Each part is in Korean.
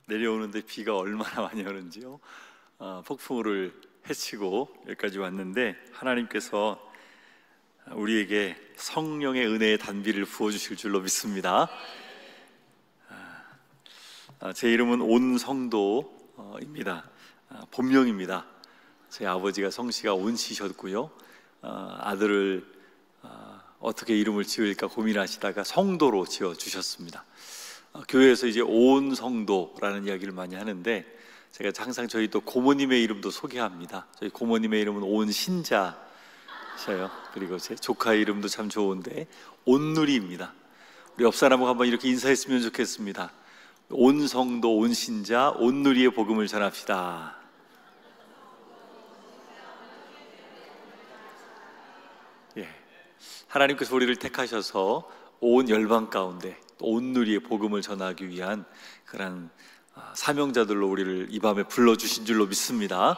내려오는데 비가 얼마나 많이 오는지요. 폭풍우를 헤치고 여기까지 왔는데 하나님께서 우리에게 성령의 은혜의 단비를 부어주실 줄로 믿습니다. 제 이름은 온성도입니다. 본명입니다. 제 아버지가 성씨가 온씨셨고요. 아들을 어떻게 이름을 지을까 고민하시다가 성도로 지어주셨습니다. 교회에서 이제 온성도라는 이야기를 많이 하는데, 제가 항상 저희 또 고모님의 이름도 소개합니다. 저희 고모님의 이름은 온신자셔요. 그리고 제 조카의 이름도 참 좋은데 온누리입니다. 우리 옆 사람하고 한번 이렇게 인사했으면 좋겠습니다. 온성도, 온신자, 온누리의 복음을 전합시다. 예, 하나님께서 우리를 택하셔서 온 열방 가운데 온누리의 복음을 전하기 위한 그런 사명자들로 우리를 이 밤에 불러주신 줄로 믿습니다.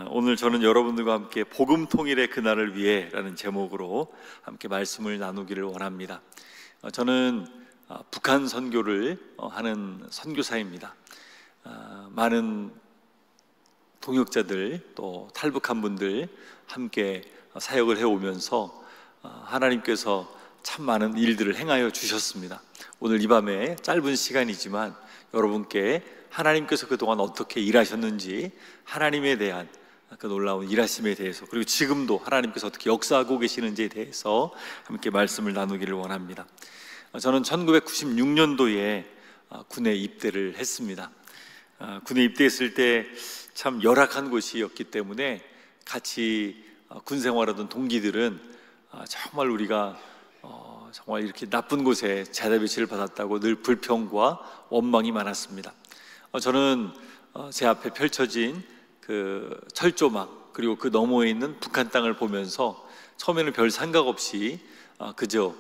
오늘 저는 여러분들과 함께 복음 통일의 그날을 위해 라는 제목으로 함께 말씀을 나누기를 원합니다. 저는 북한 선교를 하는 선교사입니다. 많은 동역자들 또 탈북한 분들 함께 사역을 해오면서 하나님께서 참 많은 일들을 행하여 주셨습니다. 오늘 이 밤에 짧은 시간이지만 여러분께 하나님께서 그동안 어떻게 일하셨는지, 하나님에 대한 그 놀라운 일하심에 대해서, 그리고 지금도 하나님께서 어떻게 역사하고 계시는지에 대해서 함께 말씀을 나누기를 원합니다. 저는 1996년도에 군에 입대를 했습니다. 군에 입대했을 때 참 열악한 곳이었기 때문에 같이 군 생활하던 동기들은 정말 우리가 정말 이렇게 나쁜 곳에 자대 배치를 받았다고 늘 불평과 원망이 많았습니다. 저는 제 앞에 펼쳐진 그 철조망, 그리고 그 너머에 있는 북한 땅을 보면서 처음에는 별 생각 없이 그저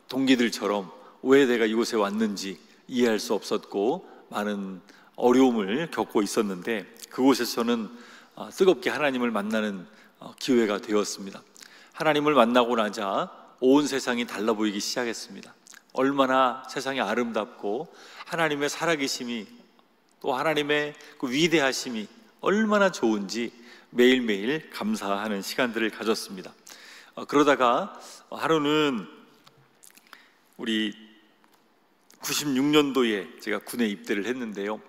동기들처럼 왜 내가 이곳에 왔는지 이해할 수 없었고 많은 어려움을 겪고 있었는데, 그곳에서 저는 뜨겁게 하나님을 만나는 기회가 되었습니다. 하나님을 만나고 나자 온 세상이 달라 보이기 시작했습니다. 얼마나 세상이 아름답고 하나님의 살아계심이, 또 하나님의 그 위대하심이 얼마나 좋은지 매일매일 감사하는 시간들을 가졌습니다. 그러다가 하루는 우리 96년도에 제가 군에 입대를 했는데요,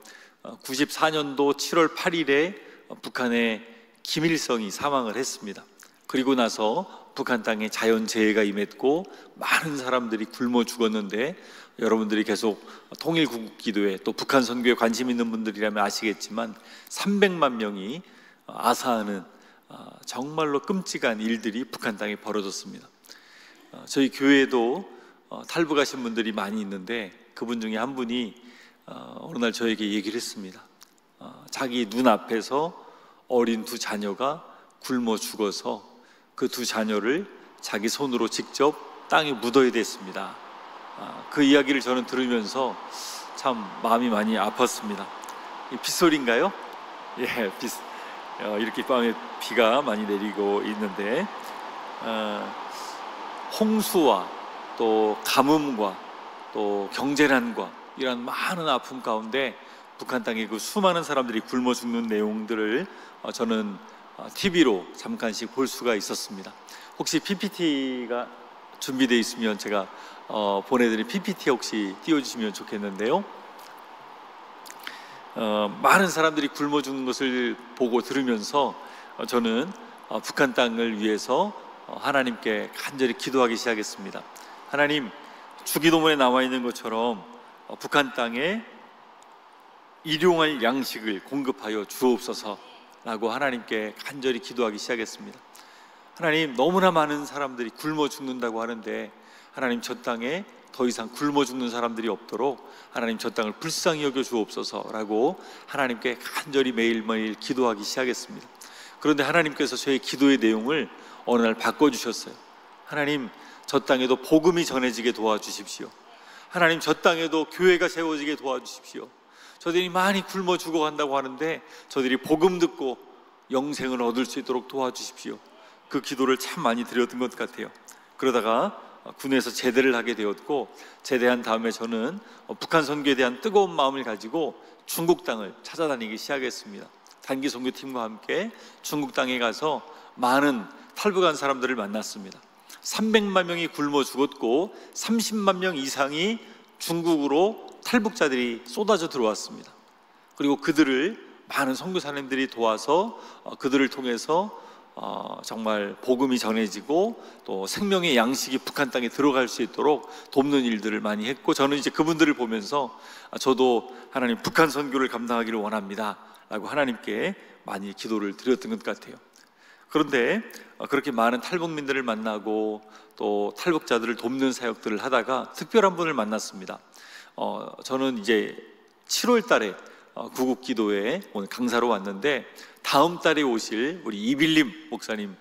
94년도 7월 8일에 북한의 김일성이 사망을 했습니다. 그리고 나서 북한 땅에 자연재해가 임했고 많은 사람들이 굶어 죽었는데, 여러분들이 계속 통일구국기도회 또 북한 선교에 관심 있는 분들이라면 아시겠지만 300만 명이 아사하는 정말로 끔찍한 일들이 북한 땅에 벌어졌습니다. 저희 교회에도 탈북하신 분들이 많이 있는데, 그분 중에 한 분이 어느 날 저에게 얘기를 했습니다. 자기 눈앞에서 어린 두 자녀가 굶어 죽어서 그 두 자녀를 자기 손으로 직접 땅에 묻어야 됐습니다. 그 이야기를 저는 들으면서 참 마음이 많이 아팠습니다. 빗소리인가요? 예, 이렇게 밤에 비가 많이 내리고 있는데, 홍수와 또 가뭄과 또 경제난과 이런 많은 아픔 가운데 북한 땅에 그 수많은 사람들이 굶어 죽는 내용들을 저는 TV로 잠깐씩 볼 수가 있었습니다. 혹시 PPT가 준비되어 있으면 제가 보내드린 PPT 혹시 띄워주시면 좋겠는데요. 많은 사람들이 굶어 죽는 것을 보고 들으면서 저는 북한 땅을 위해서 하나님께 간절히 기도하기 시작했습니다. 하나님, 주기도문에 나와 있는 것처럼 북한 땅에 일용할 양식을 공급하여 주옵소서라고 하나님께 간절히 기도하기 시작했습니다. 하나님, 너무나 많은 사람들이 굶어 죽는다고 하는데, 하나님 저 땅에 더 이상 굶어 죽는 사람들이 없도록 하나님 저 땅을 불쌍히 여겨 주옵소서라고 하나님께 간절히 매일매일 기도하기 시작했습니다. 그런데 하나님께서 저의 기도의 내용을 어느 날 바꿔주셨어요. 하나님, 저 땅에도 복음이 전해지게 도와주십시오. 하나님, 저 땅에도 교회가 세워지게 도와주십시오. 저들이 많이 굶어 죽어간다고 하는데 저들이 복음 듣고 영생을 얻을 수 있도록 도와주십시오. 그 기도를 참 많이 드렸던 것 같아요. 그러다가 군에서 제대를 하게 되었고, 제대한 다음에 저는 북한 선교에 대한 뜨거운 마음을 가지고 중국 땅을 찾아다니기 시작했습니다. 단기 선교팀과 함께 중국 땅에 가서 많은 탈북한 사람들을 만났습니다. 300만 명이 굶어 죽었고 30만 명 이상이 중국으로 탈북자들이 쏟아져 들어왔습니다. 그리고 그들을 많은 선교사님들이 도와서 그들을 통해서 정말 복음이 전해지고 또 생명의 양식이 북한 땅에 들어갈 수 있도록 돕는 일들을 많이 했고, 저는 이제 그분들을 보면서 저도 하나님 북한 선교를 감당하기를 원합니다 라고 하나님께 많이 기도를 드렸던 것 같아요. 그런데 그렇게 많은 탈북민들을 만나고 또 탈북자들을 돕는 사역들을 하다가 특별한 분을 만났습니다. 저는 이제 7월 달에 구국 기도회에 오늘 강사로 왔는데, 다음 달에 오실 우리 이빌림 목사님,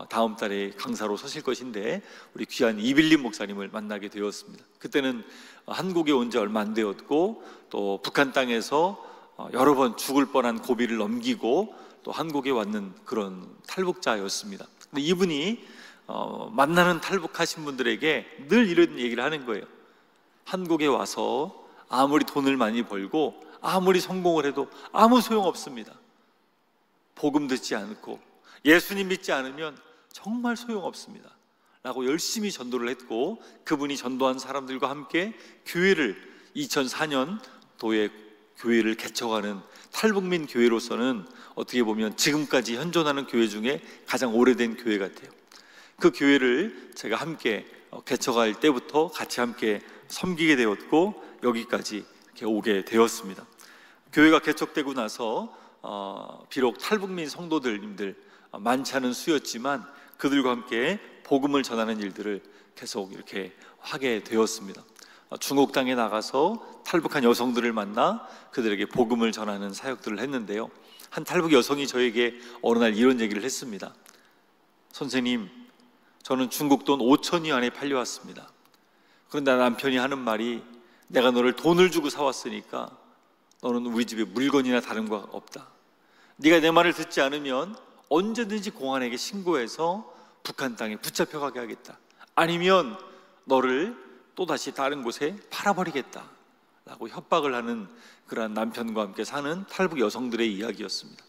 다음 달에 강사로 서실 것인데 우리 귀한 이빌림 목사님을 만나게 되었습니다. 그때는 한국에 온 지 얼마 안 되었고 또 북한 땅에서 여러 번 죽을 뻔한 고비를 넘기고 또 한국에 왔는 그런 탈북자였습니다. 근데 이분이 만나는 탈북하신 분들에게 늘 이런 얘기를 하는 거예요. 한국에 와서 아무리 돈을 많이 벌고 아무리 성공을 해도 아무 소용없습니다. 복음 듣지 않고 예수님 믿지 않으면 정말 소용없습니다 라고 열심히 전도를 했고, 그분이 전도한 사람들과 함께 교회를 2004년도에 교회를 개척하는 탈북민 교회로서는 어떻게 보면 지금까지 현존하는 교회 중에 가장 오래된 교회 같아요. 그 교회를 제가 함께 개척할 때부터 같이 함께 섬기게 되었고 여기까지 이렇게 오게 되었습니다. 교회가 개척되고 나서 비록 탈북민 성도들님들 많지 않은 수였지만 그들과 함께 복음을 전하는 일들을 계속 이렇게 하게 되었습니다. 중국 땅에 나가서 탈북한 여성들을 만나 그들에게 복음을 전하는 사역들을 했는데요, 한 탈북 여성이 저에게 어느 날 이런 얘기를 했습니다. 선생님, 저는 중국 돈 5,000위 안에 팔려왔습니다. 그런데 남편이 하는 말이, 내가 너를 돈을 주고 사왔으니까 너는 우리 집에 물건이나 다른 거 없다. 네가 내 말을 듣지 않으면 언제든지 공안에게 신고해서 북한 땅에 붙잡혀가게 하겠다. 아니면 너를 또다시 다른 곳에 팔아버리겠다 라고 협박을 하는 그러한 남편과 함께 사는 탈북 여성들의 이야기였습니다.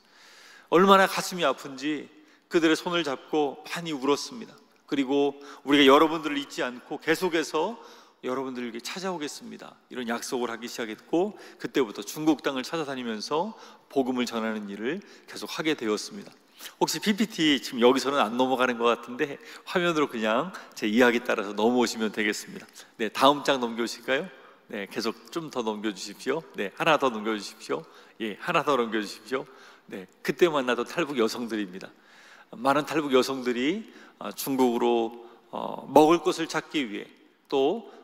얼마나 가슴이 아픈지 그들의 손을 잡고 많이 울었습니다. 그리고 우리가 여러분들을 잊지 않고 계속해서 여러분들에게 찾아오겠습니다 이런 약속을 하기 시작했고, 그때부터 중국 땅을 찾아다니면서 복음을 전하는 일을 계속 하게 되었습니다. 혹시 PPT 지금 여기서는 안 넘어가는 것 같은데 화면으로 그냥 제 이야기 따라서 넘어오시면 되겠습니다. 네, 다음 장 넘겨주실까요? 네, 계속 좀 더 넘겨주십시오. 네, 하나 더 넘겨주십시오. 예, 하나 더 넘겨주십시오. 네, 그때 만나던 탈북 여성들입니다. 많은 탈북 여성들이 중국으로 먹을 것을 찾기 위해 또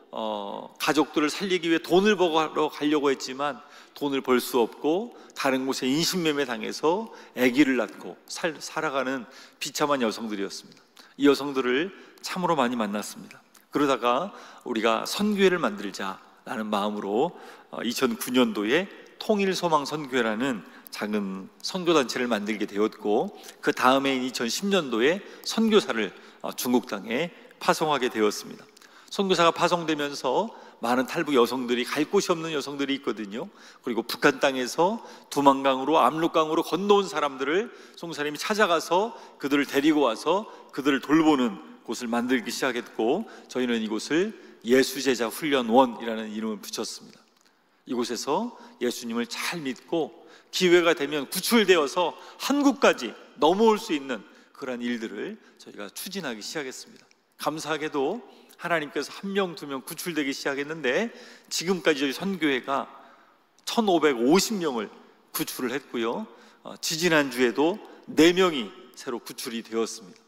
가족들을 살리기 위해 돈을 벌어 가려고 했지만 돈을 벌 수 없고 다른 곳에 인신매매 당해서 아기를 낳고 살아가는 비참한 여성들이었습니다. 이 여성들을 참으로 많이 만났습니다. 그러다가 우리가 선교회를 만들자라는 마음으로 2009년도에 통일소망선교회라는 작은 선교단체를 만들게 되었고, 그 다음해인 2010년도에 선교사를 중국 땅에 파송하게 되었습니다. 선교사가 파송되면서 많은 탈북 여성들이, 갈 곳이 없는 여성들이 있거든요. 그리고 북한 땅에서 두만강으로 압록강으로 건너온 사람들을 선교사님이 찾아가서 그들을 데리고 와서 그들을 돌보는 곳을 만들기 시작했고, 저희는 이곳을 예수제자 훈련원이라는 이름을 붙였습니다. 이곳에서 예수님을 잘 믿고 기회가 되면 구출되어서 한국까지 넘어올 수 있는 그런 일들을 저희가 추진하기 시작했습니다. 감사하게도 하나님께서 1명, 2명 구출되기 시작했는데 지금까지 저희 선교회가 1,550명을 구출을 했고요, 지지난주에도 4명이 새로 구출이 되었습니다.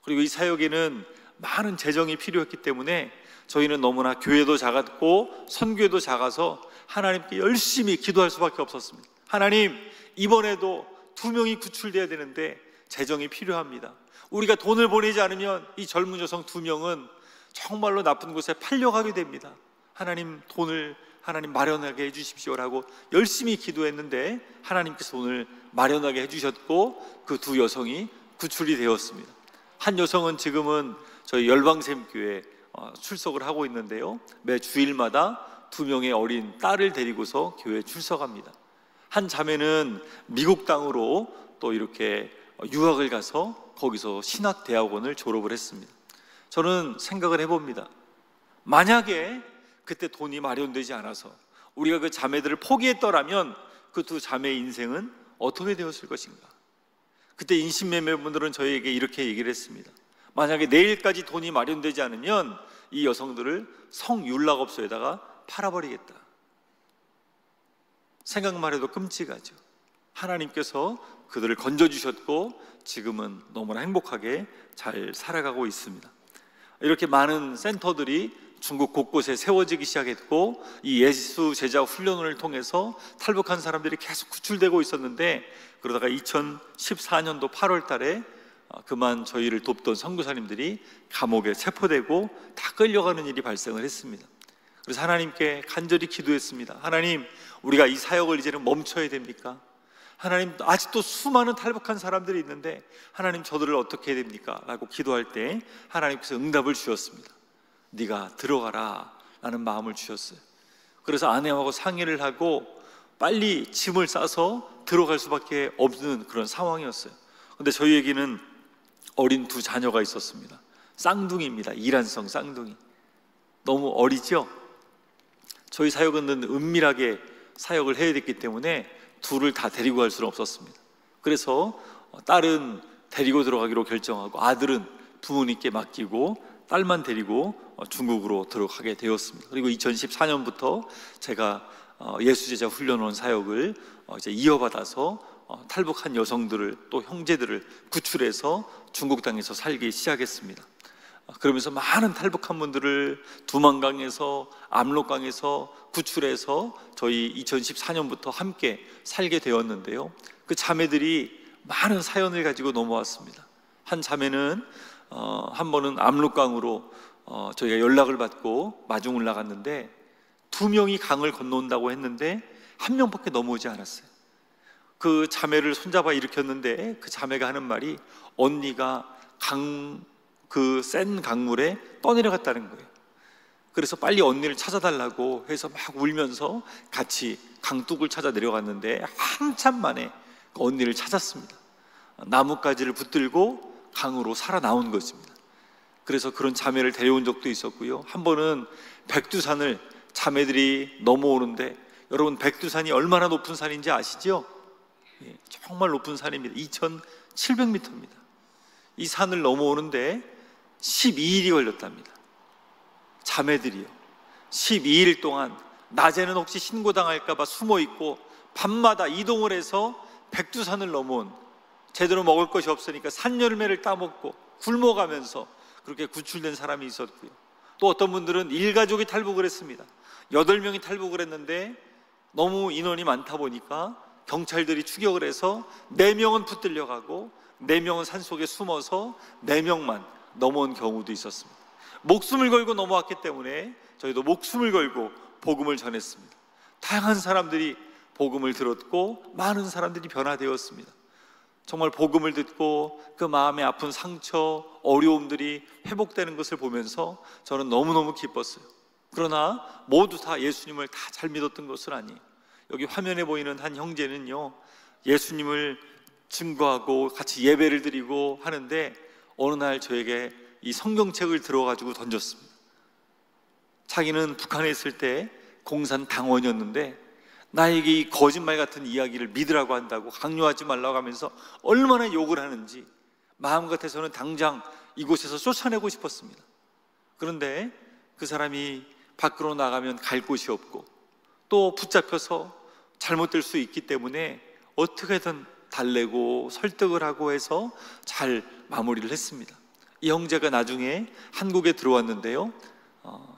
그리고 이 사역에는 많은 재정이 필요했기 때문에 저희는 너무나 교회도 작았고 선교회도 작아서 하나님께 열심히 기도할 수밖에 없었습니다. 하나님, 이번에도 2명이 구출돼야 되는데 재정이 필요합니다. 우리가 돈을 보내지 않으면 이 젊은 여성 2명은 정말로 나쁜 곳에 팔려가게 됩니다. 하나님, 돈을 하나님 마련하게 해주십시오라고 열심히 기도했는데 하나님께서 돈을 마련하게 해주셨고 그 2 여성이 구출이 되었습니다. 한 여성은 지금은 저희 열방샘교회 출석을 하고 있는데요, 매 주일마다 2명의 어린 딸을 데리고서 교회에 출석합니다. 한 자매는 미국 땅으로 또 이렇게 유학을 가서 거기서 신학대학원을 졸업을 했습니다. 저는 생각을 해봅니다. 만약에 그때 돈이 마련되지 않아서 우리가 그 자매들을 포기했더라면 그 두 자매의 인생은 어떻게 되었을 것인가? 그때 인신매매분들은 저희에게 이렇게 얘기를 했습니다. 만약에 내일까지 돈이 마련되지 않으면 이 여성들을 성윤락업소에다가 팔아버리겠다. 생각만 해도 끔찍하죠. 하나님께서 그들을 건져주셨고 지금은 너무나 행복하게 잘 살아가고 있습니다. 이렇게 많은 센터들이 중국 곳곳에 세워지기 시작했고, 이 예수 제자 훈련을 통해서 탈북한 사람들이 계속 구출되고 있었는데, 그러다가 2014년도 8월 달에 그만 저희를 돕던 선교사님들이 감옥에 체포되고 다 끌려가는 일이 발생을 했습니다. 그래서 하나님께 간절히 기도했습니다. 하나님, 우리가 이 사역을 이제는 멈춰야 됩니까? 하나님, 아직도 수많은 탈북한 사람들이 있는데 하나님, 저들을 어떻게 해야 됩니까? 라고 기도할 때 하나님께서 응답을 주셨습니다. 네가 들어가라 라는 마음을 주셨어요. 그래서 아내하고 상의를 하고 빨리 짐을 싸서 들어갈 수밖에 없는 그런 상황이었어요. 근데 저희에게는 어린 두 자녀가 있었습니다. 쌍둥이입니다. 이란성 쌍둥이. 너무 어리죠? 저희 사역은 은밀하게 사역을 해야 됐기 때문에 둘을 다 데리고 갈 수는 없었습니다. 그래서 딸은 데리고 들어가기로 결정하고 아들은 부모님께 맡기고 딸만 데리고 중국으로 들어가게 되었습니다. 그리고 2014년부터 제가 예수제자 훈련원 사역을 이제 이어받아서 탈북한 여성들을 또 형제들을 구출해서 중국 땅에서 살기 시작했습니다. 그러면서 많은 탈북한 분들을 두만강에서 압록강에서 구출해서 저희 2014년부터 함께 살게 되었는데요, 그 자매들이 많은 사연을 가지고 넘어왔습니다. 한 자매는 한 번은 압록강으로 저희가 연락을 받고 마중을 나갔는데 2명이 강을 건너온다고 했는데 1명밖에 넘어오지 않았어요. 그 자매를 손잡아 일으켰는데 그 자매가 하는 말이 언니가 그 센 강물에 떠내려갔다는 거예요. 그래서 빨리 언니를 찾아달라고 해서 막 울면서 같이 강둑을 찾아 내려갔는데 한참 만에 그 언니를 찾았습니다. 나뭇가지를 붙들고 강으로 살아나온 것입니다. 그래서 그런 자매를 데려온 적도 있었고요, 한 번은 백두산을 자매들이 넘어오는데, 여러분 백두산이 얼마나 높은 산인지 아시죠? 정말 높은 산입니다. 2,700m입니다. 이 산을 넘어오는데 12일이 걸렸답니다. 자매들이요, 12일 동안 낮에는 혹시 신고당할까 봐 숨어있고 밤마다 이동을 해서 백두산을 넘어온, 제대로 먹을 것이 없으니까 산열매를 따먹고 굶어가면서 그렇게 구출된 사람이 있었고요, 또 어떤 분들은 일가족이 탈북을 했습니다. 8명이 탈북을 했는데 너무 인원이 많다 보니까 경찰들이 추격을 해서 4명은 붙들려가고 4명은 산속에 숨어서 4명만 넘어온 경우도 있었습니다. 목숨을 걸고 넘어왔기 때문에 저희도 목숨을 걸고 복음을 전했습니다. 다양한 사람들이 복음을 들었고 많은 사람들이 변화되었습니다. 정말 복음을 듣고 그 마음에 아픈 상처, 어려움들이 회복되는 것을 보면서 저는 너무너무 기뻤어요. 그러나 모두 다 예수님을 다 잘 믿었던 것은 아니에요. 여기 화면에 보이는 한 형제는요, 예수님을 증거하고 같이 예배를 드리고 하는데 어느 날 저에게 이 성경책을 들어가지고 던졌습니다. 자기는 북한에 있을 때 공산 당원이었는데 나에게 이 거짓말 같은 이야기를 믿으라고 한다고, 강요하지 말라고 하면서 얼마나 욕을 하는지 마음 같아서는 당장 이곳에서 쫓아내고 싶었습니다. 그런데 그 사람이 밖으로 나가면 갈 곳이 없고 또 붙잡혀서 잘못될 수 있기 때문에 어떻게든 달래고 설득을 하고 해서 잘 마무리를 했습니다. 이 형제가 나중에 한국에 들어왔는데요,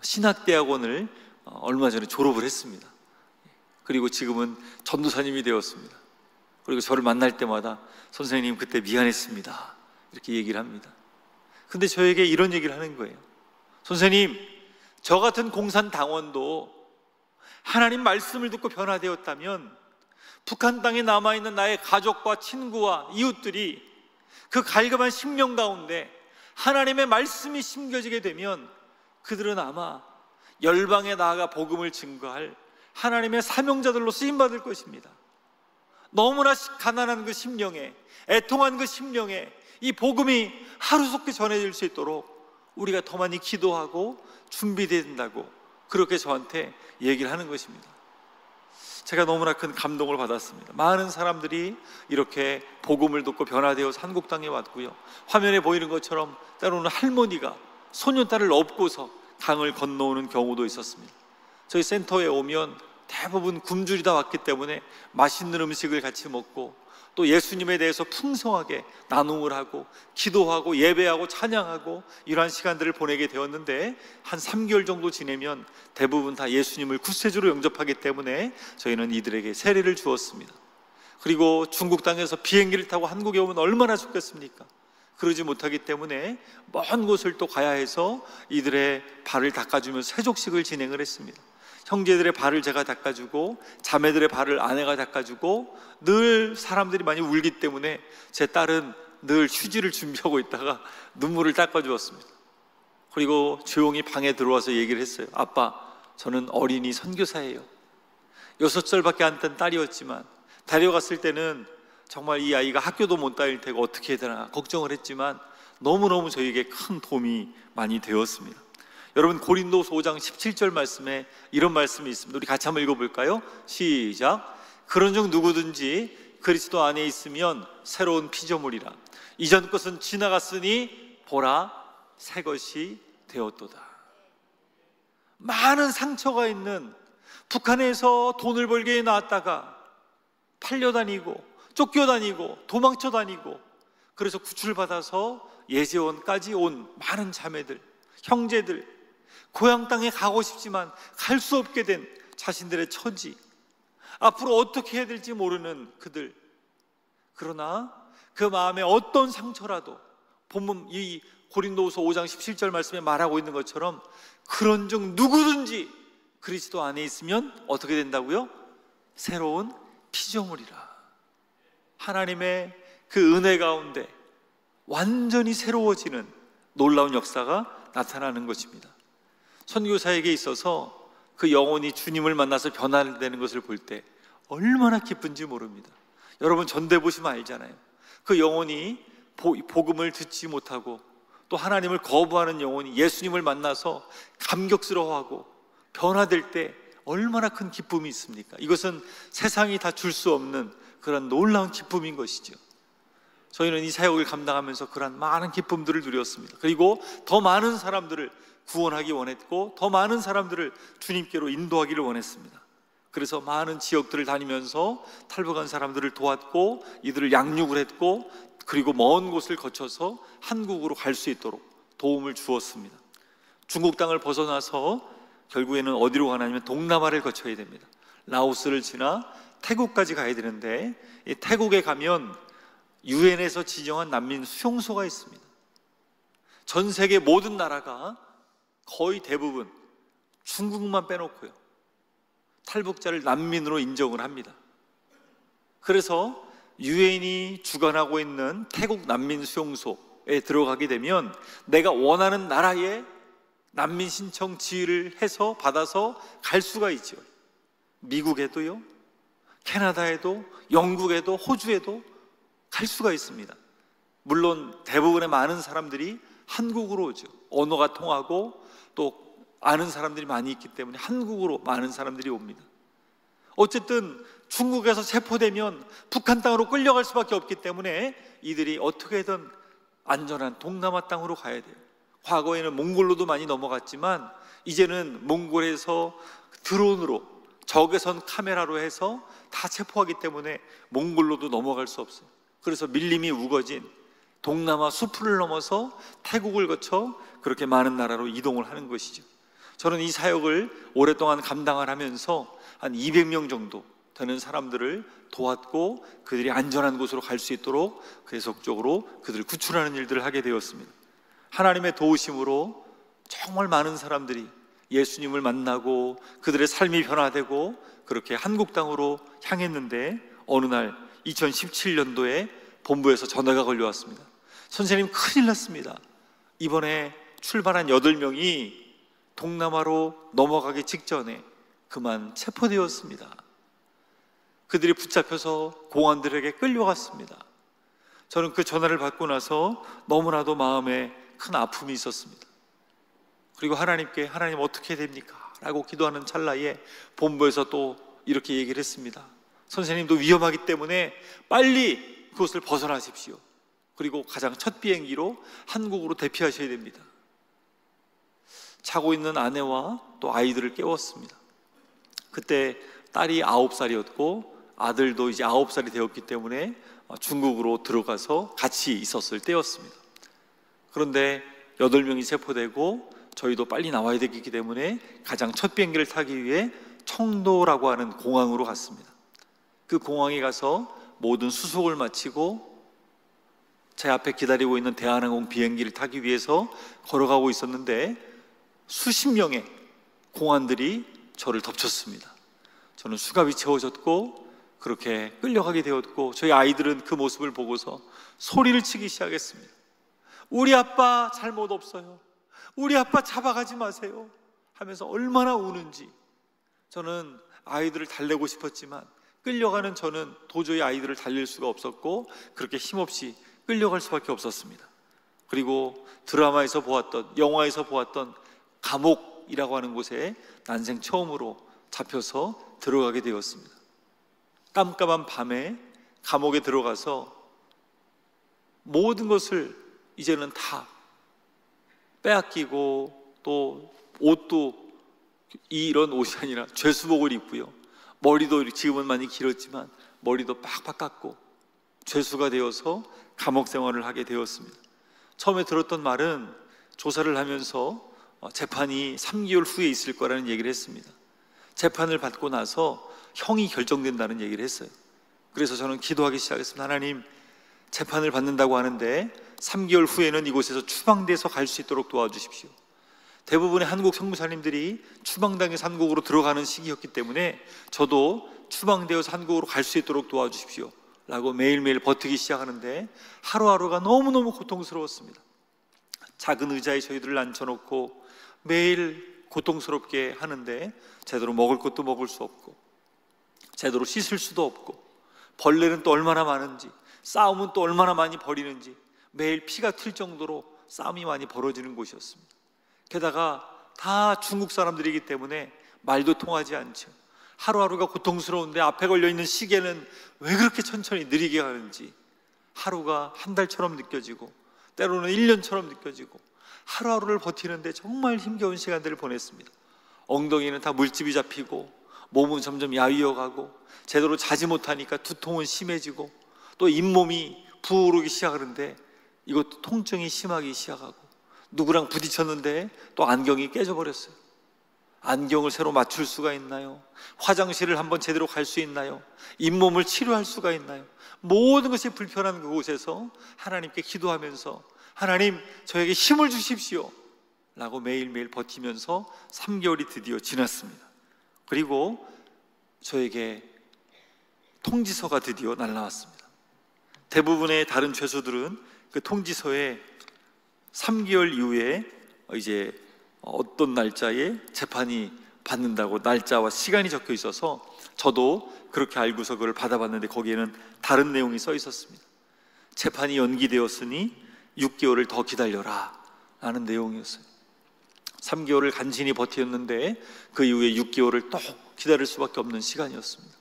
신학대학원을 얼마 전에 졸업을 했습니다. 그리고 지금은 전도사님이 되었습니다. 그리고 저를 만날 때마다 선생님 그때 미안했습니다 이렇게 얘기를 합니다. 근데 저에게 이런 얘기를 하는 거예요. 선생님, 저 같은 공산당원도 하나님 말씀을 듣고 변화되었다면 북한 땅에 남아있는 나의 가족과 친구와 이웃들이 그 갈급한 심령 가운데 하나님의 말씀이 심겨지게 되면 그들은 아마 열방에 나아가 복음을 증거할 하나님의 사명자들로 쓰임받을 것입니다. 너무나 가난한 그 심령에, 애통한 그 심령에 이 복음이 하루속히 전해질 수 있도록 우리가 더 많이 기도하고 준비돼야 된다고 그렇게 저한테 얘기를 하는 것입니다. 제가 너무나 큰 감동을 받았습니다. 많은 사람들이 이렇게 복음을 듣고 변화되어서 한국 땅에 왔고요, 화면에 보이는 것처럼 때로는 할머니가 소년딸을 업고서 강을 건너오는 경우도 있었습니다. 저희 센터에 오면 대부분 굶주리다 왔기 때문에 맛있는 음식을 같이 먹고 또 예수님에 대해서 풍성하게 나눔을 하고 기도하고 예배하고 찬양하고 이러한 시간들을 보내게 되었는데, 한 3개월 정도 지내면 대부분 다 예수님을 구세주로 영접하기 때문에 저희는 이들에게 세례를 주었습니다. 그리고 중국 땅에서 비행기를 타고 한국에 오면 얼마나 좋겠습니까? 그러지 못하기 때문에 먼 곳을 또 가야 해서 이들의 발을 닦아주면서 세족식을 진행을 했습니다. 형제들의 발을 제가 닦아주고 자매들의 발을 아내가 닦아주고, 늘 사람들이 많이 울기 때문에 제 딸은 늘 휴지를 준비하고 있다가 눈물을 닦아주었습니다. 그리고 조용히 방에 들어와서 얘기를 했어요. 아빠, 저는 어린이 선교사예요. 6살밖에 안 된 딸이었지만 데려갔을 때는 정말 이 아이가 학교도 못 다닐 테고 어떻게 해야 되나 걱정을 했지만 너무너무 저에게 큰 도움이 많이 되었습니다. 여러분, 고린도서 5장 17절 말씀에 이런 말씀이 있습니다. 우리 같이 한번 읽어볼까요? 시작. 그런즉 누구든지 그리스도 안에 있으면 새로운 피조물이라. 이전 것은 지나갔으니 보라, 새 것이 되었도다. 많은 상처가 있는 북한에서 돈을 벌게 나왔다가 팔려다니고 쫓겨다니고 도망쳐다니고, 그래서 구출받아서 예재원까지 온 많은 자매들, 형제들, 고향 땅에 가고 싶지만 갈 수 없게 된 자신들의 처지, 앞으로 어떻게 해야 될지 모르는 그들, 그러나 그 마음에 어떤 상처라도 본문 이 고린도후서 5장 17절 말씀에 말하고 있는 것처럼 그런즉 누구든지 그리스도 안에 있으면 어떻게 된다고요? 새로운 피조물이라. 하나님의 그 은혜 가운데 완전히 새로워지는 놀라운 역사가 나타나는 것입니다. 선교사에게 있어서 그 영혼이 주님을 만나서 변화되는 것을 볼 때 얼마나 기쁜지 모릅니다. 여러분, 전대 보시면 알잖아요. 그 영혼이 복음을 듣지 못하고 또 하나님을 거부하는 영혼이 예수님을 만나서 감격스러워하고 변화될 때 얼마나 큰 기쁨이 있습니까? 이것은 세상이 다 줄 수 없는 그런 놀라운 기쁨인 것이죠. 저희는 이 사역을 감당하면서 그런 많은 기쁨들을 누렸습니다. 그리고 더 많은 사람들을 구원하기 원했고 더 많은 사람들을 주님께로 인도하기를 원했습니다. 그래서 많은 지역들을 다니면서 탈북한 사람들을 도왔고 이들을 양육을 했고, 그리고 먼 곳을 거쳐서 한국으로 갈 수 있도록 도움을 주었습니다. 중국 땅을 벗어나서 결국에는 어디로 가냐면 동남아를 거쳐야 됩니다. 라오스를 지나 태국까지 가야 되는데, 이 태국에 가면 유엔에서 지정한 난민 수용소가 있습니다. 전 세계 모든 나라가 거의 대부분 중국만 빼놓고요, 탈북자를 난민으로 인정을 합니다. 그래서 유엔이 주관하고 있는 태국 난민 수용소에 들어가게 되면 내가 원하는 나라에 난민 신청 지위를 해서 받아서 갈 수가 있죠. 미국에도요, 캐나다에도, 영국에도, 호주에도 갈 수가 있습니다. 물론 대부분의 많은 사람들이 한국으로 오죠. 언어가 통하고 또 아는 사람들이 많이 있기 때문에 한국으로 많은 사람들이 옵니다. 어쨌든 중국에서 체포되면 북한 땅으로 끌려갈 수밖에 없기 때문에 이들이 어떻게든 안전한 동남아 땅으로 가야 돼요. 과거에는 몽골로도 많이 넘어갔지만 이제는 몽골에서 드론으로, 적외선 카메라로 해서 다 체포하기 때문에 몽골로도 넘어갈 수 없어요. 그래서 밀림이 우거진 동남아 수풀을 넘어서 태국을 거쳐 그렇게 많은 나라로 이동을 하는 것이죠. 저는 이 사역을 오랫동안 감당을 하면서 한 200명 정도 되는 사람들을 도왔고 그들이 안전한 곳으로 갈 수 있도록 계속적으로 그들을 구출하는 일들을 하게 되었습니다. 하나님의 도우심으로 정말 많은 사람들이 예수님을 만나고 그들의 삶이 변화되고 그렇게 한국 땅으로 향했는데, 어느 날 2017년도에 본부에서 전화가 걸려왔습니다. 선생님, 큰일 났습니다. 이번에 출발한 8명이 동남아로 넘어가기 직전에 그만 체포되었습니다. 그들이 붙잡혀서 공안들에게 끌려갔습니다. 저는 그 전화를 받고 나서 너무나도 마음에 큰 아픔이 있었습니다. 그리고 하나님께 하나님 어떻게 됩니까? 라고 기도하는 찰나에 본부에서 또 이렇게 얘기를 했습니다. 선생님도 위험하기 때문에 빨리 그곳을 벗어나십시오. 그리고 가장 첫 비행기로 한국으로 대피하셔야 됩니다. 자고 있는 아내와 또 아이들을 깨웠습니다. 그때 딸이 9살이었고 아들도 이제 9살이 되었기 때문에 중국으로 들어가서 같이 있었을 때였습니다. 그런데 8명이 체포되고 저희도 빨리 나와야 되기 때문에 가장 첫 비행기를 타기 위해 청도라고 하는 공항으로 갔습니다. 그 공항에 가서 모든 수속을 마치고 제 앞에 기다리고 있는 대한항공 비행기를 타기 위해서 걸어가고 있었는데 수십 명의 공안들이 저를 덮쳤습니다. 저는 수갑이 채워졌고 그렇게 끌려가게 되었고 저희 아이들은 그 모습을 보고서 소리를 치기 시작했습니다. 우리 아빠 잘못 없어요. 우리 아빠 잡아가지 마세요 하면서 얼마나 우는지. 저는 아이들을 달래고 싶었지만 끌려가는 저는 도저히 아이들을 달릴 수가 없었고 그렇게 힘없이 끌려갈 수밖에 없었습니다. 그리고 드라마에서 보았던, 영화에서 보았던 감옥이라고 하는 곳에 난생 처음으로 잡혀서 들어가게 되었습니다. 깜깜한 밤에 감옥에 들어가서 모든 것을 이제는 다 빼앗기고 또 옷도 이런 옷이 아니라 죄수복을 입고요. 머리도 지금은 많이 길었지만 머리도 빡빡 깎고 죄수가 되어서 감옥 생활을 하게 되었습니다. 처음에 들었던 말은 조사를 하면서 재판이 3개월 후에 있을 거라는 얘기를 했습니다. 재판을 받고 나서 형이 결정된다는 얘기를 했어요. 그래서 저는 기도하기 시작했습니다. 하나님, 재판을 받는다고 하는데 3개월 후에는 이곳에서 추방돼서 갈 수 있도록 도와주십시오. 대부분의 한국 성무사님들이 추방당해서 한국으로 들어가는 시기였기 때문에 저도 추방되어서 한국으로 갈 수 있도록 도와주십시오 라고 매일매일 버티기 시작하는데 하루하루가 너무너무 고통스러웠습니다. 작은 의자에 저희들을 앉혀놓고 매일 고통스럽게 하는데 제대로 먹을 것도 먹을 수 없고 제대로 씻을 수도 없고 벌레는 또 얼마나 많은지 싸움은 또 얼마나 많이 벌이는지 매일 피가 튈 정도로 싸움이 많이 벌어지는 곳이었습니다. 게다가 다 중국 사람들이기 때문에 말도 통하지 않죠. 하루하루가 고통스러운데 앞에 걸려있는 시계는 왜 그렇게 천천히 느리게 가는지 하루가 한 달처럼 느껴지고 때로는 1년처럼 느껴지고 하루하루를 버티는데 정말 힘겨운 시간들을 보냈습니다. 엉덩이는 다 물집이 잡히고 몸은 점점 야위어가고 제대로 자지 못하니까 두통은 심해지고 또 잇몸이 부어오르기 시작하는데 이것도 통증이 심하기 시작하고 누구랑 부딪혔는데 또 안경이 깨져버렸어요. 안경을 새로 맞출 수가 있나요? 화장실을 한번 제대로 갈 수 있나요? 잇몸을 치료할 수가 있나요? 모든 것이 불편한 그곳에서 하나님께 기도하면서 하나님 저에게 힘을 주십시오 라고 매일매일 버티면서 3개월이 드디어 지났습니다. 그리고 저에게 통지서가 드디어 날라왔습니다. 대부분의 다른 죄수들은 그 통지서에 3개월 이후에 이제 어떤 날짜에 재판이 받는다고 날짜와 시간이 적혀 있어서 저도 그렇게 알고서 그걸 받아봤는데 거기에는 다른 내용이 써 있었습니다. 재판이 연기되었으니 6개월을 더 기다려라 라는 내용이었어요. 3개월을 간신히 버텼는데 그 이후에 6개월을 또 기다릴 수밖에 없는 시간이었습니다.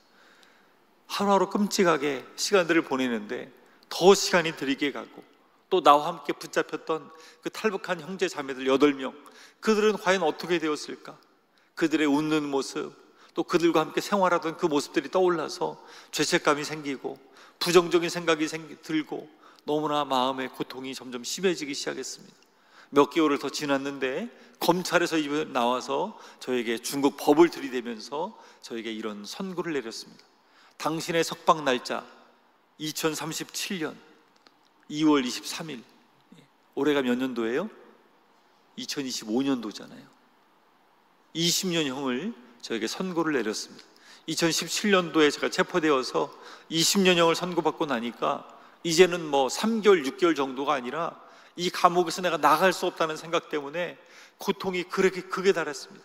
하루하루 끔찍하게 시간들을 보내는데 더 시간이 들이게 가고 또 나와 함께 붙잡혔던 그 탈북한 형제 자매들 8명 그들은 과연 어떻게 되었을까? 그들의 웃는 모습 또 그들과 함께 생활하던 그 모습들이 떠올라서 죄책감이 생기고 부정적인 생각이 들고 너무나 마음의 고통이 점점 심해지기 시작했습니다. 몇 개월을 더 지났는데 검찰에서 입에 나와서 저에게 중국 법을 들이대면서 저에게 이런 선고를 내렸습니다. 당신의 석방 날짜 2037년 2월 23일 올해가 몇 년도예요? 2025년도잖아요 20년형을 저에게 선고를 내렸습니다. 2017년도에 제가 체포되어서 20년형을 선고받고 나니까 이제는 뭐 3개월, 6개월 정도가 아니라 이 감옥에서 내가 나갈 수 없다는 생각 때문에 고통이 그렇게 극에 달했습니다.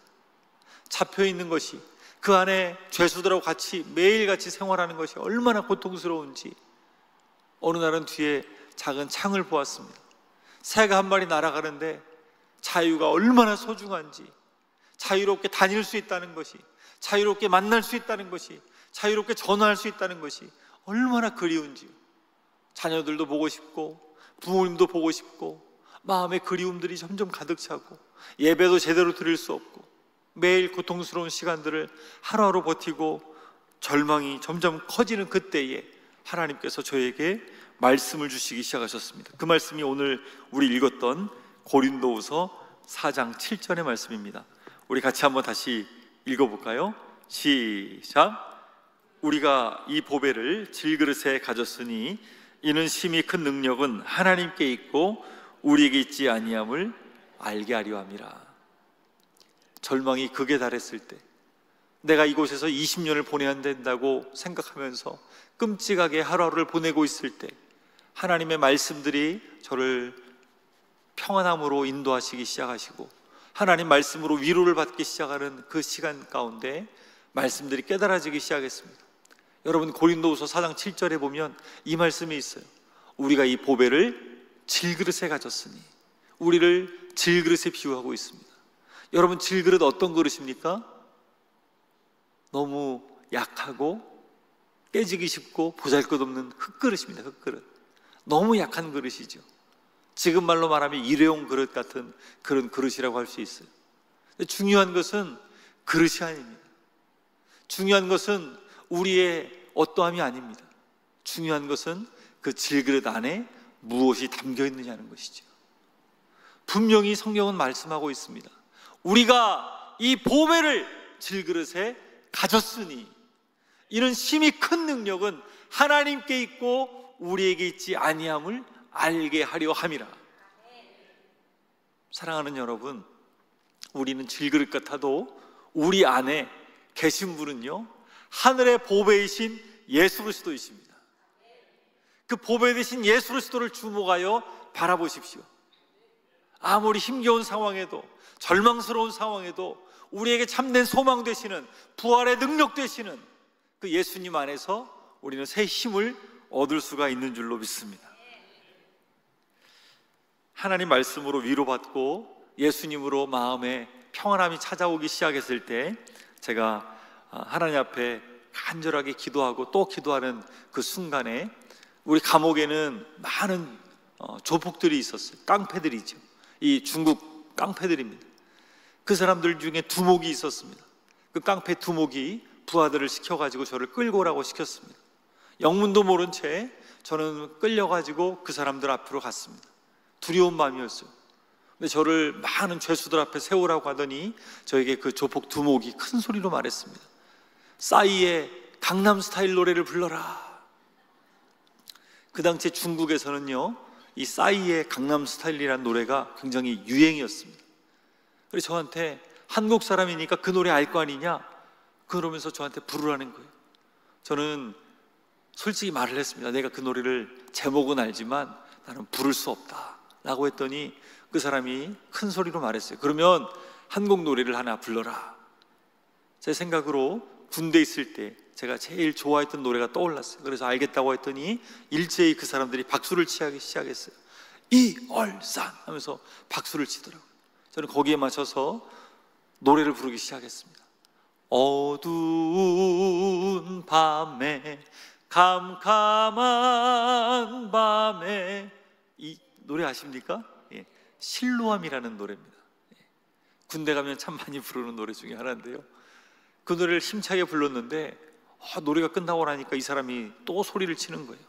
잡혀있는 것이, 그 안에 죄수들하고 같이 매일같이 생활하는 것이 얼마나 고통스러운지. 어느 날은 뒤에 작은 창을 보았습니다. 새가 한 마리 날아가는데 자유가 얼마나 소중한지, 자유롭게 다닐 수 있다는 것이, 자유롭게 만날 수 있다는 것이, 자유롭게 전화할 수 있다는 것이 얼마나 그리운지요. 자녀들도 보고 싶고 부모님도 보고 싶고 마음의 그리움들이 점점 가득 차고 예배도 제대로 드릴 수 없고 매일 고통스러운 시간들을 하루하루 버티고 절망이 점점 커지는 그때에 하나님께서 저에게 말씀을 주시기 시작하셨습니다. 그 말씀이 오늘 우리 읽었던 고린도후서 4장 7절의 말씀입니다. 우리 같이 한번 다시 읽어볼까요? 시작. 우리가 이 보배를 질그릇에 가졌으니 이는 심히 큰 능력은 하나님께 있고 우리에게 있지 아니함을 알게 하려 함이라. 절망이 극에 달했을 때, 내가 이곳에서 20년을 보내야 된다고 생각하면서 끔찍하게 하루하루를 보내고 있을 때 하나님의 말씀들이 저를 평안함으로 인도하시기 시작하시고 하나님 말씀으로 위로를 받기 시작하는 그 시간 가운데 말씀들이 깨달아지기 시작했습니다. 여러분, 고린도후서 4장 7절에 보면 이 말씀이 있어요. 우리가 이 보배를 질그릇에 가졌으니, 우리를 질그릇에 비유하고 있습니다. 여러분, 질그릇 어떤 그릇입니까? 너무 약하고 깨지기 쉽고 보잘것없는 흙그릇입니다. 흙그릇. 너무 약한 그릇이죠. 지금 말로 말하면 일회용 그릇 같은 그런 그릇이라고 할 수 있어요. 중요한 것은 그릇이 아닙니다. 중요한 것은 우리의 어떠함이 아닙니다. 중요한 것은 그 질그릇 안에 무엇이 담겨 있느냐는 것이죠. 분명히 성경은 말씀하고 있습니다. 우리가 이 보배를 질그릇에 가졌으니 이는 심히 큰 능력은 하나님께 있고 우리에게 있지 아니함을 알게 하려 함이라. 사랑하는 여러분, 우리는 질그릇 같아도 우리 안에 계신 분은요, 하늘의 보배이신 예수 그리스도이십니다. 그 보배 되신 예수 그리스도를 주목하여 바라보십시오. 아무리 힘겨운 상황에도, 절망스러운 상황에도 우리에게 참된 소망 되시는, 부활의 능력 되시는 그 예수님 안에서 우리는 새 힘을 얻을 수가 있는 줄로 믿습니다. 하나님 말씀으로 위로받고 예수님으로 마음에 평안함이 찾아오기 시작했을 때 제가 하나님 앞에 간절하게 기도하고 또 기도하는 그 순간에 우리 감옥에는 많은 조폭들이 있었어요. 깡패들이죠. 이 중국 깡패들입니다. 그 사람들 중에 두목이 있었습니다. 그 깡패 두목이 부하들을 시켜가지고 저를 끌고 오라고 시켰습니다. 영문도 모른 채 저는 끌려가지고 그 사람들 앞으로 갔습니다. 두려운 마음이었어요. 근데 저를 많은 죄수들 앞에 세우라고 하더니 저에게 그 조폭 두목이 큰 소리로 말했습니다. 싸이의 강남 스타일 노래를 불러라. 그 당시에 중국에서는요, 이 싸이의 강남 스타일이라는 노래가 굉장히 유행이었습니다. 그래서 저한테 한국 사람이니까 그 노래 알 거 아니냐? 그러면서 저한테 부르라는 거예요. 저는 솔직히 말을 했습니다. 내가 그 노래를 제목은 알지만 나는 부를 수 없다 라고 했더니 그 사람이 큰 소리로 말했어요. 그러면 한국 노래를 하나 불러라. 제 생각으로 군대에 있을 때 제가 제일 좋아했던 노래가 떠올랐어요. 그래서 알겠다고 했더니 일제히 그 사람들이 박수를 치기 시작했어요. 이얼산 하면서 박수를 치더라고요. 저는 거기에 맞춰서 노래를 부르기 시작했습니다. 어두운 밤에 캄캄한 밤에, 이 노래 아십니까? 예, 실로암이라는 노래입니다. 예, 군대 가면 참 많이 부르는 노래 중에 하나인데요, 그 노래를 힘차게 불렀는데 노래가 끝나고 나니까 이 사람이 또 소리를 치는 거예요.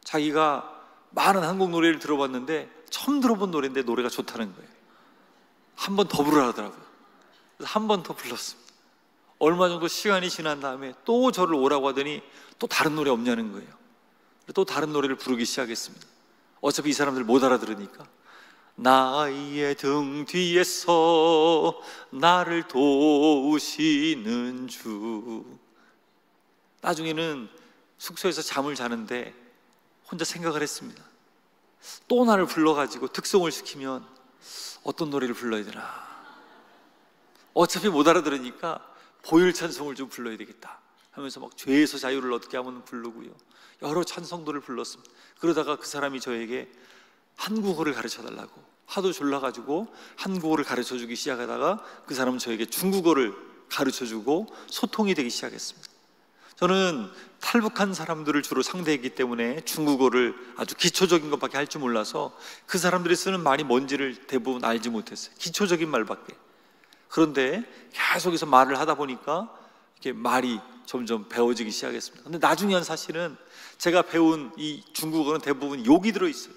자기가 많은 한국 노래를 들어봤는데 처음 들어본 노래인데 노래가 좋다는 거예요. 한 번 더 부르라 하더라고요. 그래서 한 번 더 불렀습니다. 얼마 정도 시간이 지난 다음에 또 저를 오라고 하더니 또 다른 노래 없냐는 거예요. 또 다른 노래를 부르기 시작했습니다. 어차피 이 사람들 못 알아들으니까. 나의 등 뒤에서 나를 도우시는 주. 나중에는 숙소에서 잠을 자는데 혼자 생각을 했습니다. 또 나를 불러가지고 특송을 시키면 어떤 노래를 불러야 되나, 어차피 못 알아들으니까 보혈 찬송을 좀 불러야 되겠다 하면서 막 죄에서 자유를 얻게 하면 부르고요, 여러 찬송들을 불렀습니다. 그러다가 그 사람이 저에게 한국어를 가르쳐달라고 하도 졸라가지고 한국어를 가르쳐주기 시작하다가 그 사람은 저에게 중국어를 가르쳐주고 소통이 되기 시작했습니다. 저는 탈북한 사람들을 주로 상대했기 때문에 중국어를 아주 기초적인 것밖에 할 줄 몰라서 그 사람들이 쓰는 말이 뭔지를 대부분 알지 못했어요. 기초적인 말밖에. 그런데 계속해서 말을 하다 보니까 이렇게 말이 점점 배워지기 시작했습니다. 근데 나중에는 사실은 제가 배운 이 중국어는 대부분 욕이 들어있어요.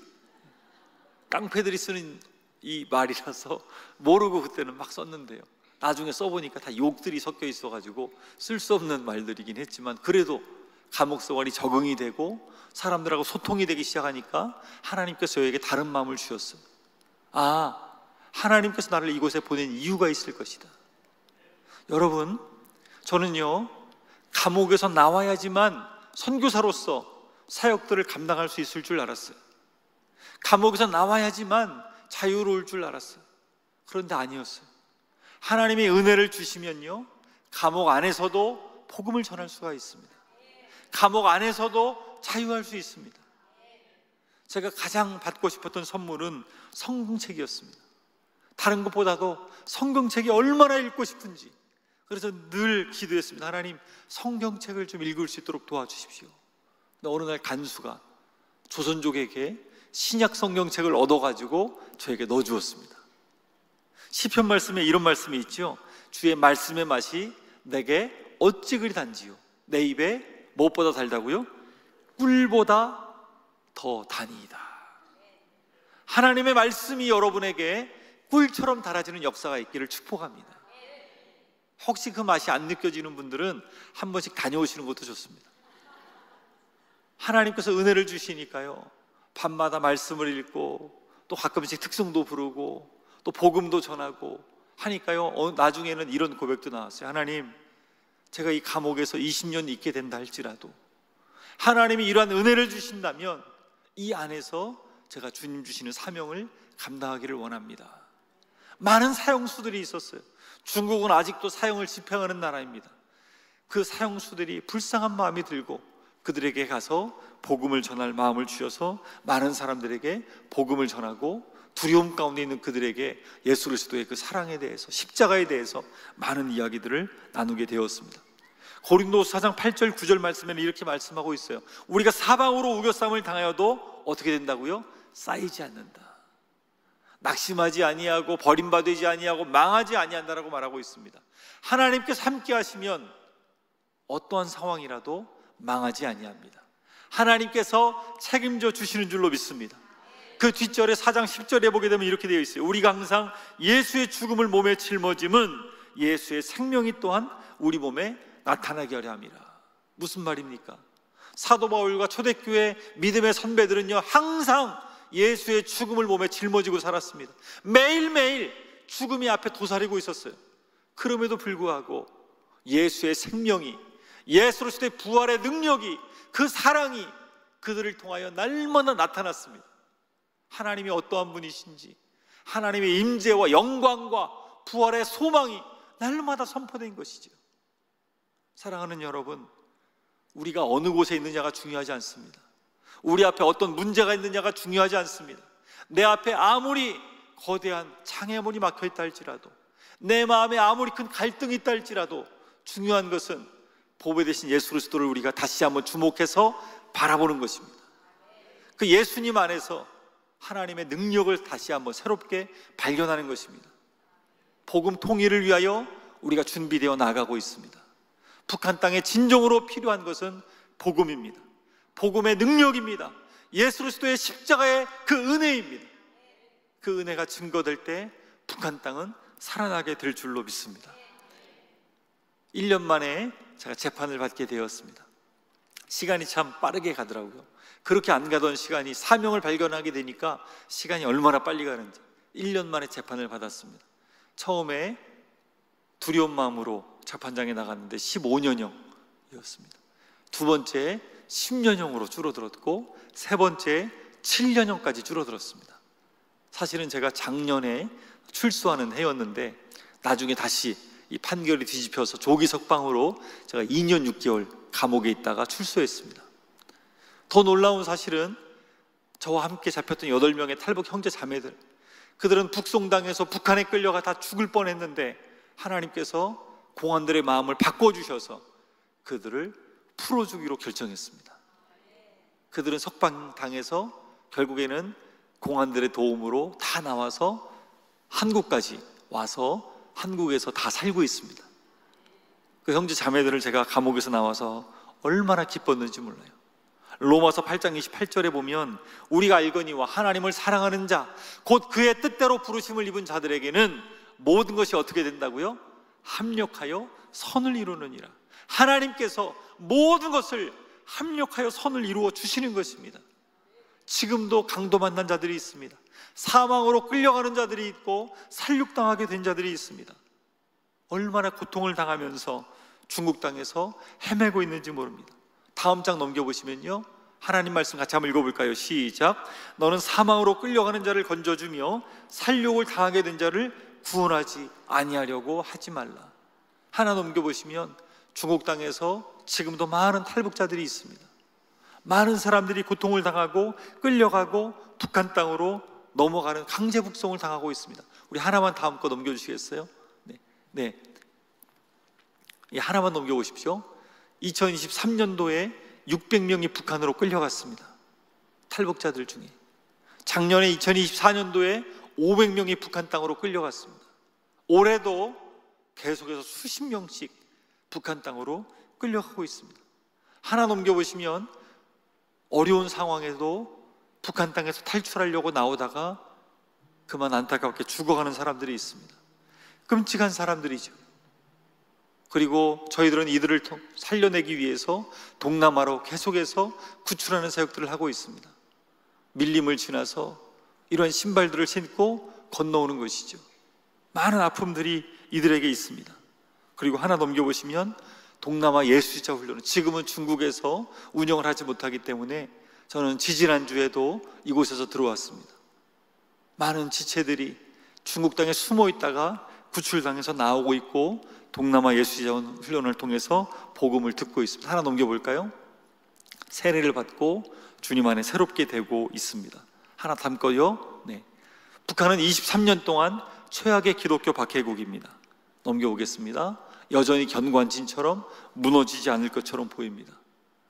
깡패들이 쓰는 이 말이라서 모르고 그때는 막 썼는데요, 나중에 써보니까 다 욕들이 섞여 있어가지고 쓸 수 없는 말들이긴 했지만, 그래도 감옥 생활이 적응이 되고 사람들하고 소통이 되기 시작하니까 하나님께서 저에게 다른 마음을 주셨어요. 아, 하나님께서 나를 이곳에 보낸 이유가 있을 것이다. 여러분, 저는요, 감옥에서 나와야지만 선교사로서 사역들을 감당할 수 있을 줄 알았어요. 감옥에서 나와야지만 자유로울 줄 알았어요. 그런데 아니었어요. 하나님의 은혜를 주시면요, 감옥 안에서도 복음을 전할 수가 있습니다. 감옥 안에서도 자유할 수 있습니다. 제가 가장 받고 싶었던 선물은 성경책이었습니다. 다른 것보다도 성경책이 얼마나 읽고 싶은지, 그래서 늘 기도했습니다. 하나님, 성경책을 좀 읽을 수 있도록 도와주십시오. 근데 어느 날 간수가 조선족에게 신약 성경책을 얻어가지고 저에게 넣어주었습니다. 시편 말씀에 이런 말씀이 있죠. 주의 말씀의 맛이 내게 어찌 그리 단지요, 내 입에 무엇보다 달다고요? 꿀보다 더 다니이다. 하나님의 말씀이 여러분에게 꿀처럼 달아지는 역사가 있기를 축복합니다. 혹시 그 맛이 안 느껴지는 분들은 한 번씩 다녀오시는 것도 좋습니다. 하나님께서 은혜를 주시니까요, 밤마다 말씀을 읽고 또 가끔씩 특송도 부르고 또 복음도 전하고 하니까요, 나중에는 이런 고백도 나왔어요. 하나님, 제가 이 감옥에서 20년 있게 된다 할지라도 하나님이 이러한 은혜를 주신다면 이 안에서 제가 주님 주시는 사명을 감당하기를 원합니다. 많은 사형수들이 있었어요. 중국은 아직도 사형을 집행하는 나라입니다. 그 사형수들이 불쌍한 마음이 들고 그들에게 가서 복음을 전할 마음을 주셔서 많은 사람들에게 복음을 전하고 두려움 가운데 있는 그들에게 예수 그리스도의 그 사랑에 대해서, 십자가에 대해서 많은 이야기들을 나누게 되었습니다. 고린도서 4장 8절 9절 말씀에는 이렇게 말씀하고 있어요. 우리가 사방으로 우겨싸움을 당하여도 어떻게 된다고요? 쌓이지 않는다. 낙심하지 아니하고 버림받지 아니하고 망하지 아니한다라고 말하고 있습니다. 하나님께서 함께 하시면 어떠한 상황이라도 망하지 아니합니다. 하나님께서 책임져 주시는 줄로 믿습니다. 그 뒷절에 4장 10절에 보게 되면 이렇게 되어 있어요. 우리가 항상 예수의 죽음을 몸에 짊어짐은 예수의 생명이 또한 우리 몸에 나타나게 하려 함이라. 무슨 말입니까? 사도 바울과 초대교회 믿음의 선배들은요, 항상 예수의 죽음을 몸에 짊어지고 살았습니다. 매일매일 죽음이 앞에 도사리고 있었어요. 그럼에도 불구하고 예수의 생명이, 예수 그리스도의 부활의 능력이, 그 사랑이 그들을 통하여 날마다 나타났습니다. 하나님이 어떠한 분이신지, 하나님의 임재와 영광과 부활의 소망이 날마다 선포된 것이죠. 사랑하는 여러분, 우리가 어느 곳에 있느냐가 중요하지 않습니다. 우리 앞에 어떤 문제가 있느냐가 중요하지 않습니다. 내 앞에 아무리 거대한 장애물이 막혀있다 할지라도, 내 마음에 아무리 큰 갈등이 있다 할지라도 중요한 것은 보배 되신 예수 그리스도를 우리가 다시 한번 주목해서 바라보는 것입니다. 그 예수님 안에서 하나님의 능력을 다시 한번 새롭게 발견하는 것입니다. 복음 통일을 위하여 우리가 준비되어 나가고 있습니다. 북한 땅에 진정으로 필요한 것은 복음입니다. 복음의 능력입니다. 예수 그리스도의 십자가의 그 은혜입니다. 그 은혜가 증거될 때 북한 땅은 살아나게 될 줄로 믿습니다. 1년 만에 제가 재판을 받게 되었습니다. 시간이 참 빠르게 가더라고요. 그렇게 안 가던 시간이 사명을 발견하게 되니까 시간이 얼마나 빨리 가는지 1년 만에 재판을 받았습니다. 처음에 두려운 마음으로 재판장에 나갔는데 15년형이었습니다. 두 번째 10년형으로 줄어들었고, 세 번째 7년여까지 줄어들었습니다. 사실은 제가 작년에 출소하는 해였는데 나중에 다시 이 판결이 뒤집혀서 조기 석방으로 제가 2년 6개월 감옥에 있다가 출소했습니다. 더 놀라운 사실은 저와 함께 잡혔던 8명의 탈북 형제 자매들, 그들은 북송당해서 북한에 끌려가 다 죽을 뻔했는데 하나님께서 공안들의 마음을 바꿔주셔서 그들을 풀어주기로 결정했습니다. 그들은 석방당해서 결국에는 공안들의 도움으로 다 나와서 한국까지 와서 한국에서 다 살고 있습니다. 그 형제 자매들을 제가 감옥에서 나와서 얼마나 기뻤는지 몰라요. 로마서 8장 28절에 보면 우리가 알거니와 하나님을 사랑하는 자 곧 그의 뜻대로 부르심을 입은 자들에게는 모든 것이 어떻게 된다고요? 합력하여 선을 이루느니라. 하나님께서 모든 것을 합력하여 선을 이루어 주시는 것입니다. 지금도 강도 만난 자들이 있습니다. 사망으로 끌려가는 자들이 있고 살육당하게 된 자들이 있습니다. 얼마나 고통을 당하면서 중국 땅에서 헤매고 있는지 모릅니다. 다음 장 넘겨보시면요, 하나님 말씀 같이 한번 읽어볼까요? 시작. 너는 사망으로 끌려가는 자를 건져주며 살육을 당하게 된 자를 구원하지 아니하려고 하지 말라. 하나 넘겨보시면 중국 땅에서 지금도 많은 탈북자들이 있습니다. 많은 사람들이 고통을 당하고 끌려가고 북한 땅으로 넘어가는 강제 북송을 당하고 있습니다. 우리 하나만 다음 거 넘겨주시겠어요? 네. 하나만 넘겨보십시오. 2023년도에 600명이 북한으로 끌려갔습니다. 탈북자들 중에. 작년에 2024년도에 500명이 북한 땅으로 끌려갔습니다. 올해도 계속해서 수십 명씩 북한 땅으로 끌려가고 있습니다. 하나 넘겨보시면 어려운 상황에도 북한 땅에서 탈출하려고 나오다가 그만 안타깝게 죽어가는 사람들이 있습니다. 끔찍한 사람들이죠. 그리고 저희들은 이들을 살려내기 위해서 동남아로 계속해서 구출하는 사역들을 하고 있습니다. 밀림을 지나서 이런 신발들을 신고 건너오는 것이죠. 많은 아픔들이 이들에게 있습니다. 그리고 하나 넘겨보시면 동남아 예수지자 훈련은 지금은 중국에서 운영을 하지 못하기 때문에 저는 지지난주에도 이곳에서 들어왔습니다. 많은 지체들이 중국 땅에 숨어 있다가 구출당해서 나오고 있고 동남아 예수지자 훈련을 통해서 복음을 듣고 있습니다. 하나 넘겨볼까요? 세례를 받고 주님 안에 새롭게 되고 있습니다. 하나 담고요. 네. 북한은 23년 동안 최악의 기독교 박해국입니다. 넘겨보겠습니다. 여전히 견관진처럼 무너지지 않을 것처럼 보입니다.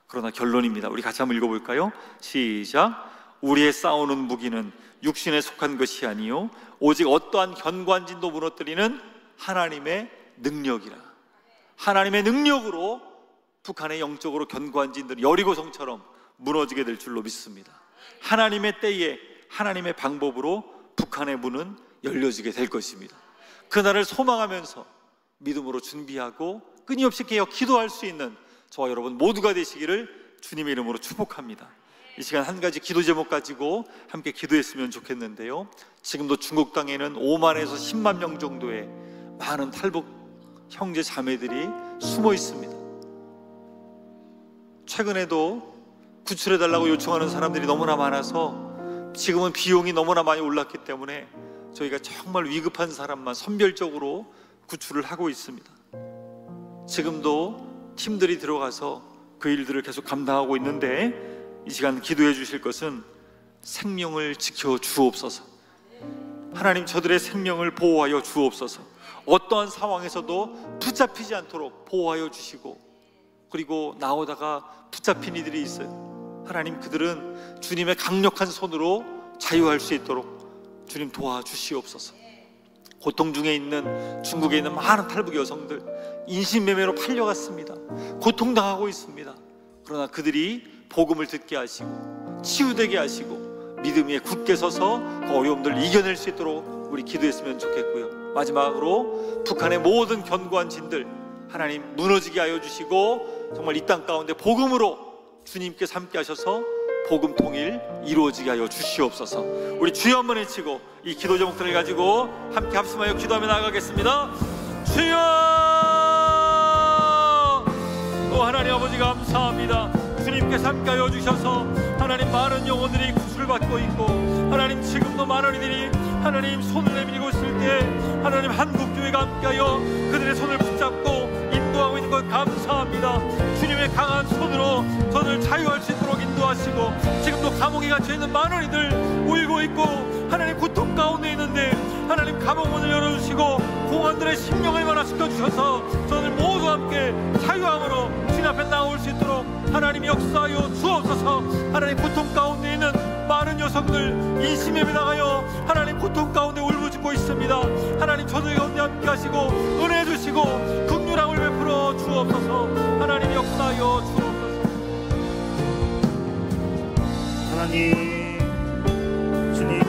그러나 결론입니다. 우리 같이 한번 읽어볼까요? 시작. 우리의 싸우는 무기는 육신에 속한 것이 아니요 오직 어떠한 견관진도 무너뜨리는 하나님의 능력이라. 하나님의 능력으로 북한의 영적으로 견관진들이 여리고성처럼 무너지게 될 줄로 믿습니다. 하나님의 때에 하나님의 방법으로 북한의 문은 열려지게 될 것입니다. 그날을 소망하면서 믿음으로 준비하고 끊임없이 깨어 기도할 수 있는 저와 여러분 모두가 되시기를 주님의 이름으로 축복합니다. 이 시간 한 가지 기도 제목 가지고 함께 기도했으면 좋겠는데요, 지금도 중국 땅에는 5만에서 10만 명 정도의 많은 탈북 형제 자매들이 숨어 있습니다. 최근에도 구출해달라고 요청하는 사람들이 너무나 많아서 지금은 비용이 너무나 많이 올랐기 때문에 저희가 정말 위급한 사람만 선별적으로 구출을 하고 있습니다. 지금도 팀들이 들어가서 그 일들을 계속 감당하고 있는데 이 시간 기도해 주실 것은 생명을 지켜 주옵소서. 하나님, 저들의 생명을 보호하여 주옵소서. 어떠한 상황에서도 붙잡히지 않도록 보호하여 주시고, 그리고 나오다가 붙잡힌 이들이 있어요. 하나님, 그들은 주님의 강력한 손으로 자유할 수 있도록 주님 도와주시옵소서. 고통 중에 있는 중국에 있는 많은 탈북 여성들, 인신매매로 팔려갔습니다. 고통당하고 있습니다. 그러나 그들이 복음을 듣게 하시고 치유되게 하시고 믿음 위에 굳게 서서 그 어려움들을 이겨낼 수 있도록 우리 기도했으면 좋겠고요. 마지막으로 북한의 모든 견고한진들 하나님 무너지게 하여 주시고 정말 이 땅 가운데 복음으로 주님께서 함께 하셔서 복음 통일 이루어지게 하여 주시옵소서. 우리 주여 한번 외치고 이 기도 제목들을 가지고 함께 합심하여 기도하며 나아가겠습니다. 주여! 하나님 아버지 감사합니다. 주님께서 함께 하여 주셔서 하나님 많은 영혼들이 구출을 받고 있고 하나님 지금도 많은 이들이 하나님 손을 내밀고 있을 때 하나님 한국교회가 함께하여 그들의 손을 붙잡고 인도하고 있는 것 감사합니다. 주님의 강한 손으로 저를 자유할 수 있도록 인도하시고 지금도 감옥에 갇혀있는 많은 이들 울고 있고 하나님 고통 가운데 있는데 하나님 감옥문을 열어주시고 공안들의 심령을 변화시켜주셔서 저들 모두 함께 자유함으로 주님 앞에 나올 수 있도록 하나님 역사하여 주옵소서. 하나님 고통 가운데 있는 많은 여성들 인심에 나가여 하나님 고통 가운데 울부짖고 있습니다. 하나님 저들 가운데 함께 하시고 은혜 주시고 긍휼함을 베풀어 주옵소서. 하나님 역사하여 주옵소서. 하나님 주님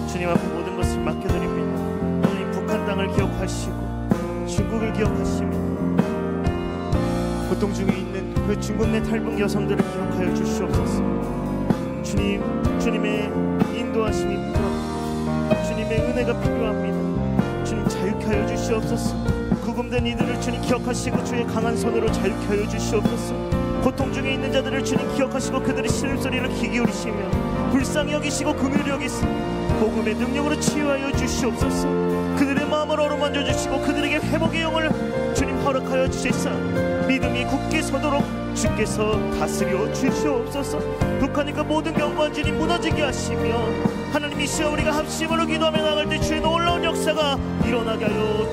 주님 앞에 모든 것을 맡겨드립니다. 하나님 북한 땅을 기억하시고 중국을 기억하시며 고통 중에 있는 그 중국 내 탈북 여성들을 기억하여 주시옵소서. 주님, 주님의 인도하심이 필요합니다. 주님의 은혜가 필요합니다. 주님 자유케 하여 주시옵소서. 구금된 이들을 주님 기억하시고 주의 강한 손으로 자유케 하여 주시옵소서. 고통 중에 있는 자들을 주님 기억하시고 그들의 신음소리를 귀 기울이시며 불쌍히 여기시고 긍휼히 여기시고 복음의 능력으로 치유하여 주시옵소서. 그들의 마음을 어루만져 주시고 그들에게 회복의 영을 주님 허락하여 주시사 믿음이 굳게 서도록 주께서 다스려 주시옵소서. 북한이 그 모든 견고한 진이 무너지게 하시며 하나님 이 시간 우리가 합심으로 기도하며 나갈 때 주의 놀라운 역사가 일어나게 하여